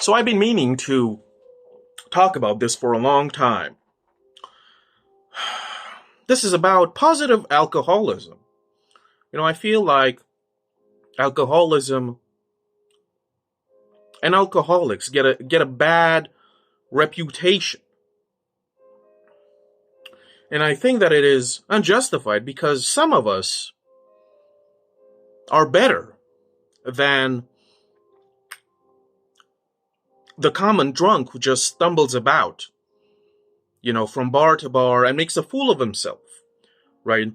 So I've been meaning to talk about this for a long time. This is about positive alcoholism. I feel like alcoholism and alcoholics get a bad reputation. And I think that it is unjustified because some of us are better than the common drunk who just stumbles about, from bar to bar and makes a fool of himself, right?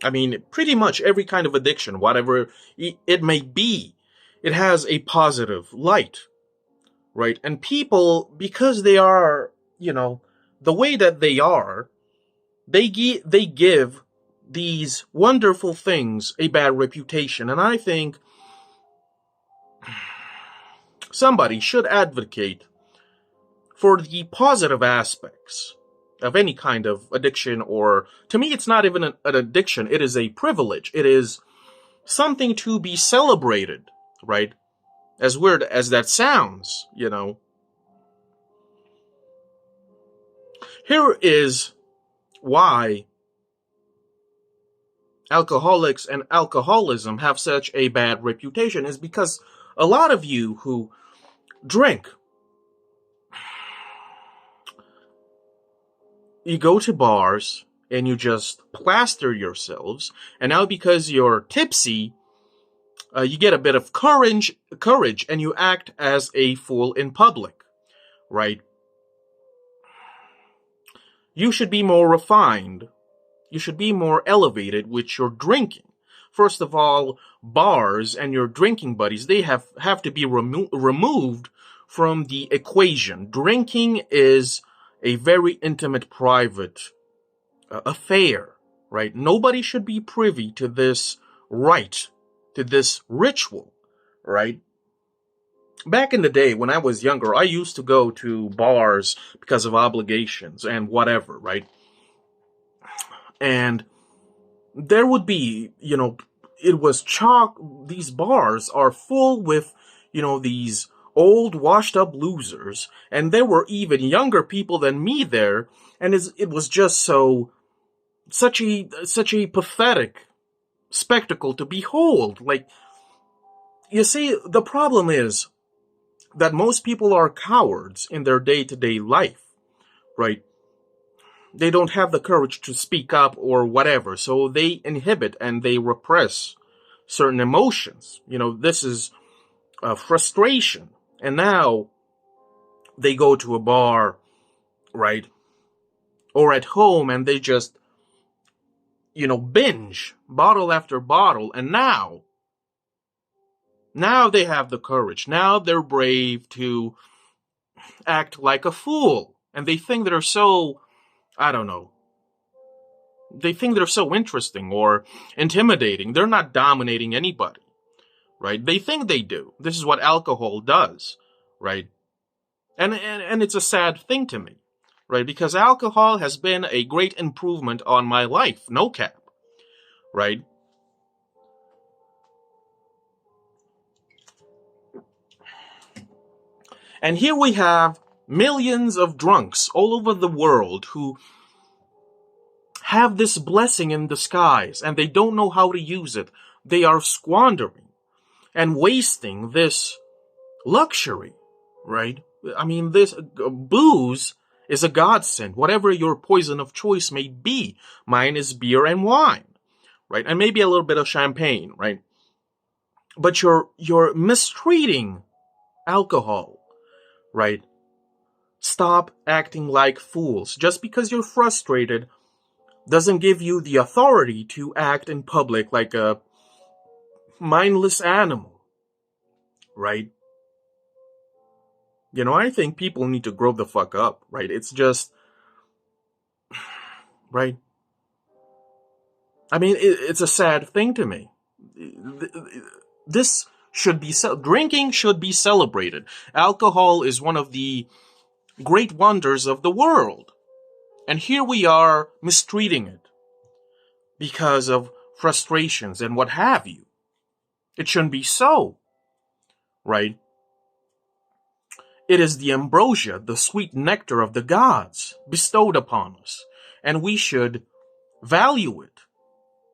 I mean, pretty much every kind of addiction, whatever it may be, it has a positive light, right? And people, because they are, the way that they are, they give these wonderful things a bad reputation. And I think somebody should advocate for the positive aspects of any kind of addiction, or to me, it's not even an addiction. It is a privilege. It is something to be celebrated, right? As weird as that sounds, Here is why alcoholics and alcoholism have such a bad reputation, is because a lot of you who drink, you go to bars and you just plaster yourselves, and now because you're tipsy, you get a bit of courage, and you act as a fool in public, right? You should be more refined. You should be more elevated with your drinking. First of all, bars and your drinking buddies, they have to be removed from the equation. Drinking is a very intimate, private affair, right? Nobody should be privy to this rite, to this ritual, right? Back in the day when I was younger, I used to go to bars because of obligations and whatever, right? And there would be, it was chalk. These bars are full with, these old washed up losers. And there were even younger people than me there. And it was just such a pathetic spectacle to behold. Like, you see, the problem is that most people are cowards in their day-to-day life, right? They don't have the courage to speak up or whatever, so they inhibit and they repress certain emotions. This is frustration. And now they go to a bar, right? Or at home, and they just, binge bottle after bottle. And now they have the courage. Now they're brave to act like a fool. And they think they're so, I don't know. They think they're so interesting or intimidating. They're not dominating anybody, right? They think they do. This is what alcohol does, right? And it's a sad thing to me, right? Because alcohol has been a great improvement on my life. No cap, right? And here we have millions of drunks all over the world who have this blessing in disguise, and they don't know how to use it. They are squandering and wasting this luxury, right? I mean, this booze is a godsend, whatever your poison of choice may be. Mine is beer and wine, right? And maybe a little bit of champagne, right? But you're mistreating alcohol, right? Stop acting like fools. Just because you're frustrated doesn't give you the authority to act in public like a mindless animal, right? I think people need to grow the fuck up, right? It's just, right? I mean, it's a sad thing to me. This should be, drinking should be celebrated. Alcohol is one of the great wonders of the world. And here we are mistreating it because of frustrations and what have you. It shouldn't be so, right? It is the ambrosia, the sweet nectar of the gods bestowed upon us, and we should value it,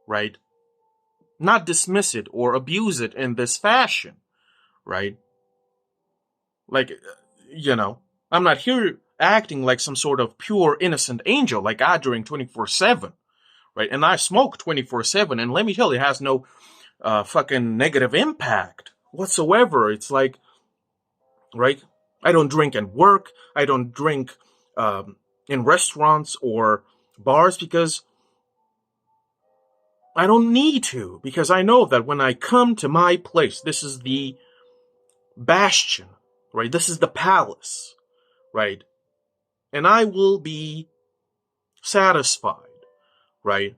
right? Not dismiss it or abuse it in this fashion, right? Like, I'm not here acting like some sort of pure innocent angel, like I drink 24/7, right? And I smoke 24/7, and let me tell you, it has no fucking negative impact whatsoever. It's like, right? I don't drink at work. I don't drink in restaurants or bars because I don't need to. Because I know that when I come to my place, this is the bastion, right? This is the palace, right? And I will be satisfied, right?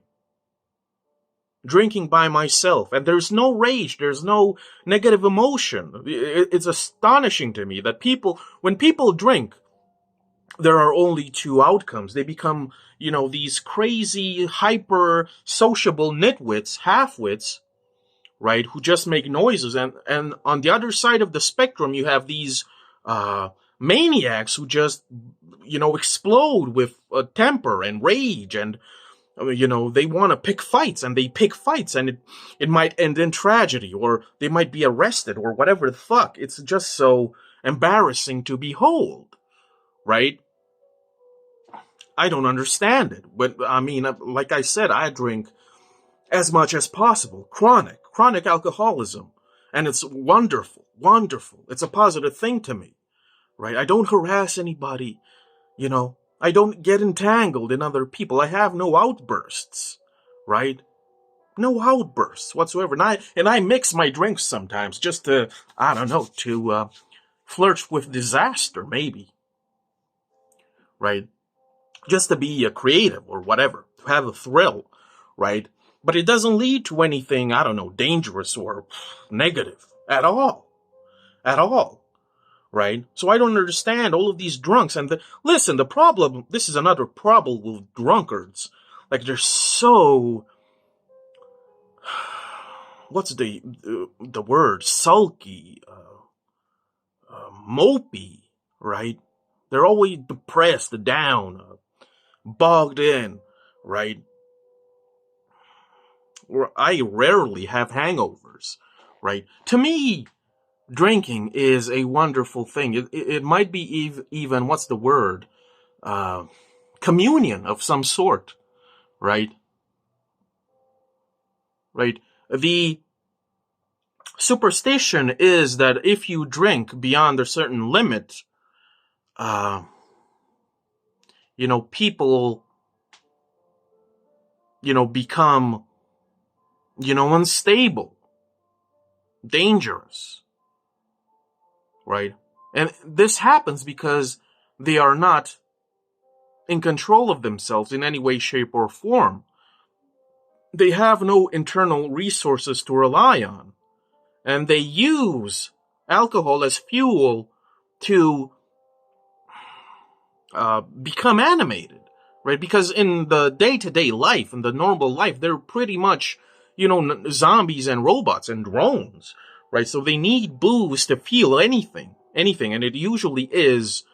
Drinking by myself, and there's no rage, there's no negative emotion. It's astonishing to me that when people drink, there are only two outcomes. They become, these crazy, hyper sociable nitwits, halfwits, right, who just make noises. And on the other side of the spectrum, you have these maniacs who just, explode with temper and rage, and they want to pick fights, and they pick fights, and it might end in tragedy, or they might be arrested, or whatever the fuck. It's just so embarrassing to behold, right? I don't understand it. But, I mean, like I said, I drink as much as possible. Chronic alcoholism. And it's wonderful, wonderful. It's a positive thing to me, right? I don't harass anybody, I don't get entangled in other people. I have no outbursts, right? No outbursts whatsoever. And I mix my drinks sometimes just to, I don't know, to flirt with disaster, maybe, right? Just to be a creative or whatever, to have a thrill, right? But it doesn't lead to anything, I don't know, dangerous or negative at all, right? So I don't understand all of these drunks. And listen, the problem, this is another problem with drunkards. Like, they're so, what's the word? Sulky, mopey, right? They're always depressed, down, bogged in, right? I rarely have hangovers, right? To me, drinking is a wonderful thing. It might be even, what's the word? Communion of some sort, right? Right? The superstition is that if you drink beyond a certain limit, people, become, unstable, dangerous, right? And this happens because they are not in control of themselves in any way, shape, or form. They have no internal resources to rely on. And they use alcohol as fuel to become animated, right? Because in the day-to-day life, in the normal life, they're pretty much, zombies and robots and drones, right? So they need booze to feel anything. And it usually is,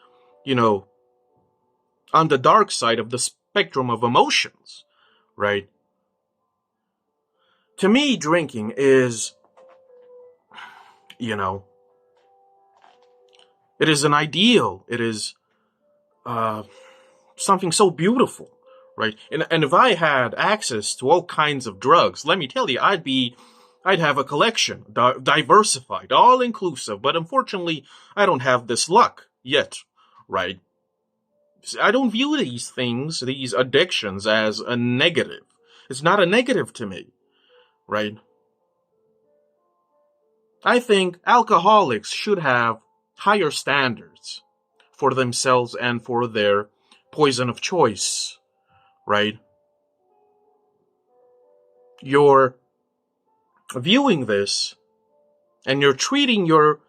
on the dark side of the spectrum of emotions, right? To me, drinking is, it is an ideal. It is something so beautiful, right? And if I had access to all kinds of drugs, let me tell you, I'd have a collection, diversified, all inclusive. But unfortunately, I don't have this luck yet, right? I don't view these things, these addictions, as a negative. It's not a negative to me, right? I think alcoholics should have higher standards for themselves and for their poison of choice, right? You're viewing this and you're treating your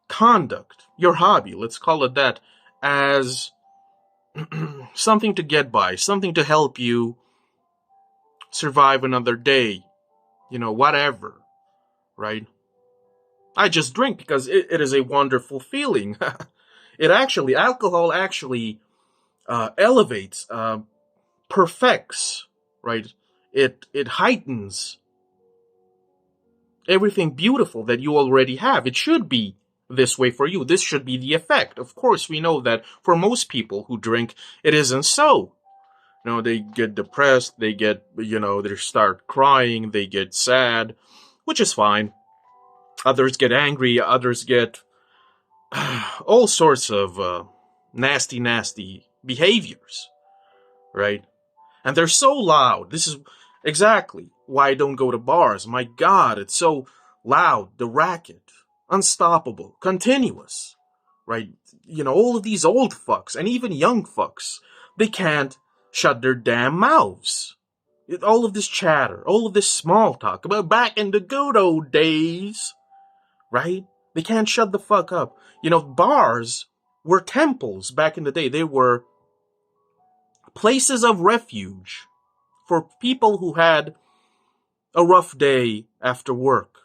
conduct, your hobby, let's call it that, as something to get by, something to help you survive another day, whatever, right? I just drink because it is a wonderful feeling. Alcohol actually elevates, perfects, right? It heightens everything beautiful that you already have. It should be this way for you. This should be the effect. Of course, we know that for most people who drink, it isn't so. They get depressed, they start crying, they get sad, which is fine. Others get angry, others get all sorts of nasty, nasty behaviors, right? And they're so loud. This is exactly why I don't go to bars. My God, it's so loud. The racket, unstoppable, continuous, right? All of these old fucks and even young fucks, they can't shut their damn mouths. All of this chatter, all of this small talk about back in the good old days, right? They can't shut the fuck up. Bars were temples back in the day. They were places of refuge for people who had a rough day after work.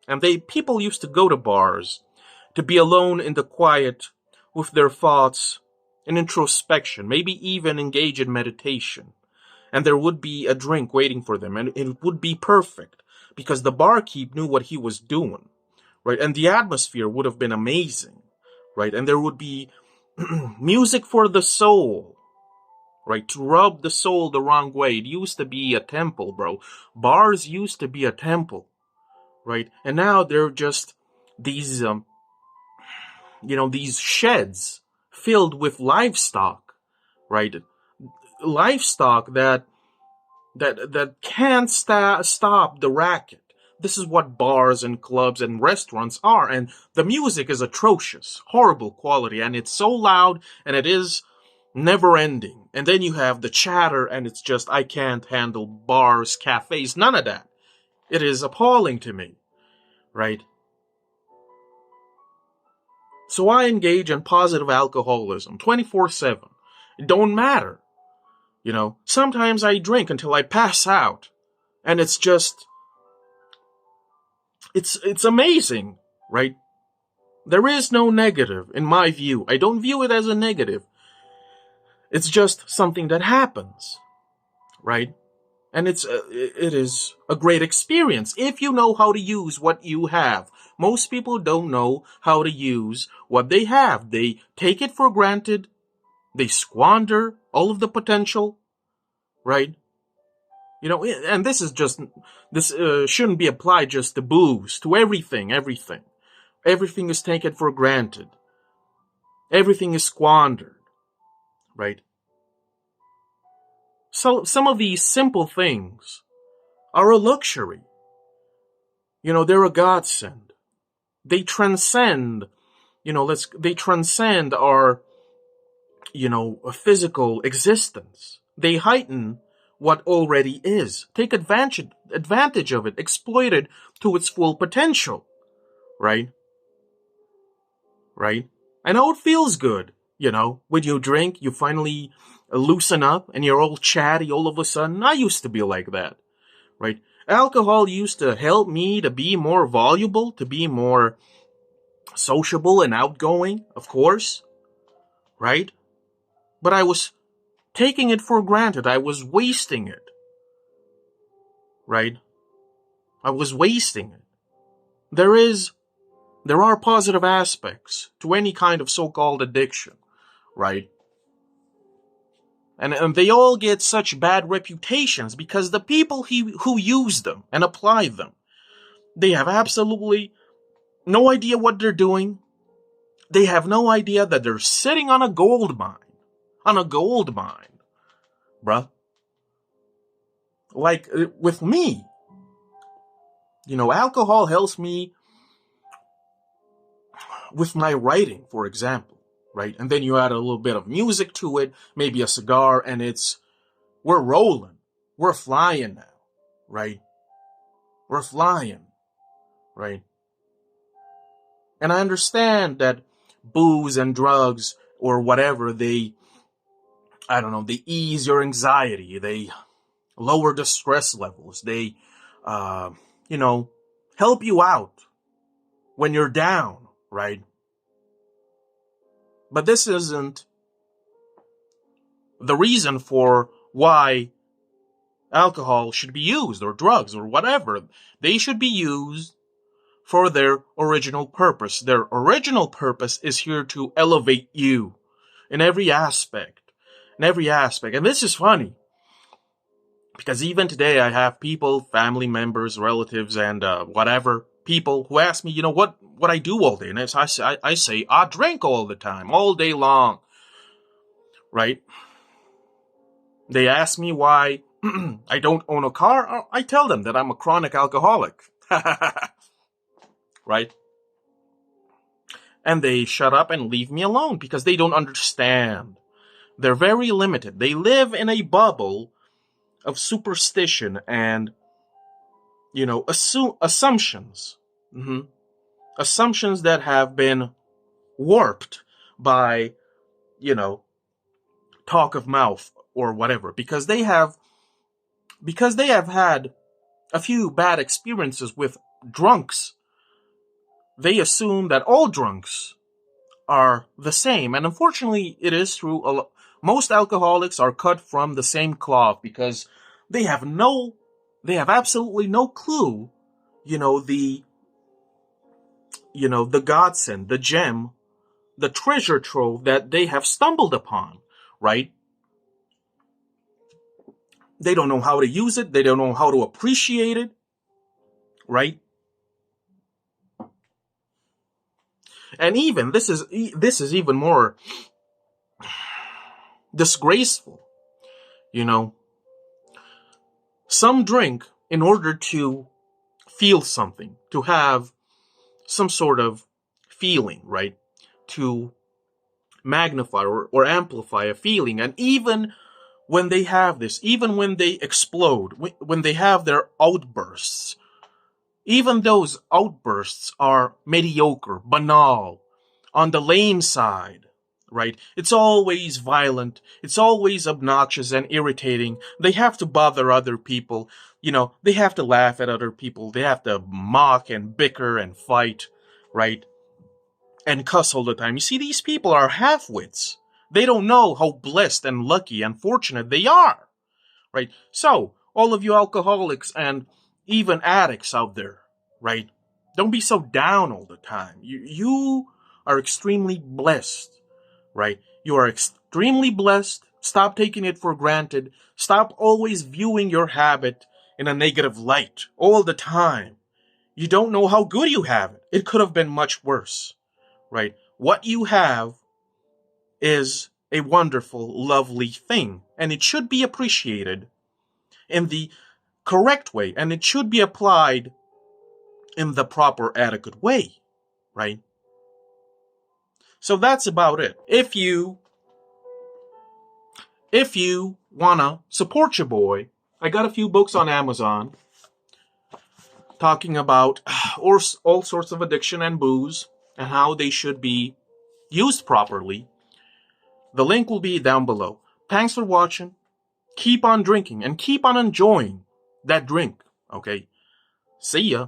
And people used to go to bars to be alone in the quiet with their thoughts and introspection, maybe even engage in meditation. And there would be a drink waiting for them, and it would be perfect because the barkeep knew what he was doing, right? And the atmosphere would have been amazing, right? And there would be music for the soul, right? To rub the soul the wrong way. It used to be a temple, bro. Bars used to be a temple, right? And now they're just these, these sheds filled with livestock, right? Livestock that can't stop the racket. This is what bars and clubs and restaurants are, and the music is atrocious, horrible quality, and it's so loud, and it is never ending. And then you have the chatter, and it's just, I can't handle bars, cafes, none of that. It is appalling to me, right? So I engage in positive alcoholism 24/7. It don't matter. Sometimes I drink until I pass out, and it's just, it's amazing, right? There is no negative in my view. I don't view it as a negative. It's just something that happens, right? And it is a great experience if you know how to use what you have. Most people don't know how to use what they have. They take it for granted. They squander all of the potential, right? And this shouldn't be applied just to booze, to everything. Everything is taken for granted. Everything is squandered, right? So some of these simple things are a luxury. They're a godsend. They transcend, they transcend our, physical existence. They heighten what already is. Take advantage of it. Exploit it to its full potential. Right? Right? I know it feels good. When you drink, you finally loosen up and you're all chatty all of a sudden. I used to be like that. Right? Alcohol used to help me to be more voluble, to be more sociable and outgoing, of course. Right? But I was taking it for granted. I was wasting it. Right? I was wasting it. There are positive aspects to any kind of so-called addiction, right? And they all get such bad reputations because the people who use them and apply them, they have absolutely no idea what they're doing. They have no idea that they're sitting on a gold mine. On a gold mine, bruh. Like, with me, alcohol helps me with my writing, for example, right? And then you add a little bit of music to it, maybe a cigar, and we're rolling. We're flying now, right? We're flying, right? And I understand that booze and drugs or whatever, they ease your anxiety. They lower the stress levels. They, help you out when you're down, right? But this isn't the reason for why alcohol should be used, or drugs, or whatever. They should be used for their original purpose. Their original purpose is here to elevate you in every aspect. In every aspect. And this is funny, because even today I have people, family members, relatives, and whatever, people who ask me, what I do all day. And I say, I drink all the time, all day long. Right? They ask me why I don't own a car. I tell them that I'm a chronic alcoholic. Right? And they shut up and leave me alone because they don't understand. They're very limited. They live in a bubble of superstition and, assumptions. Mm-hmm. Assumptions that have been warped by, talk of mouth or whatever, because they have had a few bad experiences with drunks. They assume that all drunks are the same, and unfortunately it is true. Most alcoholics are cut from the same cloth because they have absolutely no clue, the godsend, the gem, the treasure trove that they have stumbled upon, right? They don't know how to use it. They don't know how to appreciate it, right? And even this is even more disgraceful. Some drink in order to feel something, to have some sort of feeling, right? To magnify or amplify a feeling. And even when they have this, even when they explode, when they have their outbursts, even those outbursts are mediocre, banal, on the lame side, right? It's always violent. It's always obnoxious and irritating. They have to bother other people. They have to laugh at other people. They have to mock and bicker and fight, right? And cuss all the time. You see, these people are half-wits. They don't know how blessed and lucky and fortunate they are, right? So, all of you alcoholics and even addicts out there, right? Don't be so down all the time. You are extremely blessed, right? You are extremely blessed. Stop taking it for granted. Stop always viewing your habit in a negative light all the time. You don't know how good you have it. It could have been much worse, right? What you have is a wonderful, lovely thing, and it should be appreciated in the correct way, and it should be applied in the proper, adequate way, right? So that's about it. If you wanna support your boy, I got a few books on Amazon talking about all sorts of addiction and booze and how they should be used properly. The link will be down below. Thanks for watching. Keep on drinking and keep on enjoying that drink, okay? See ya.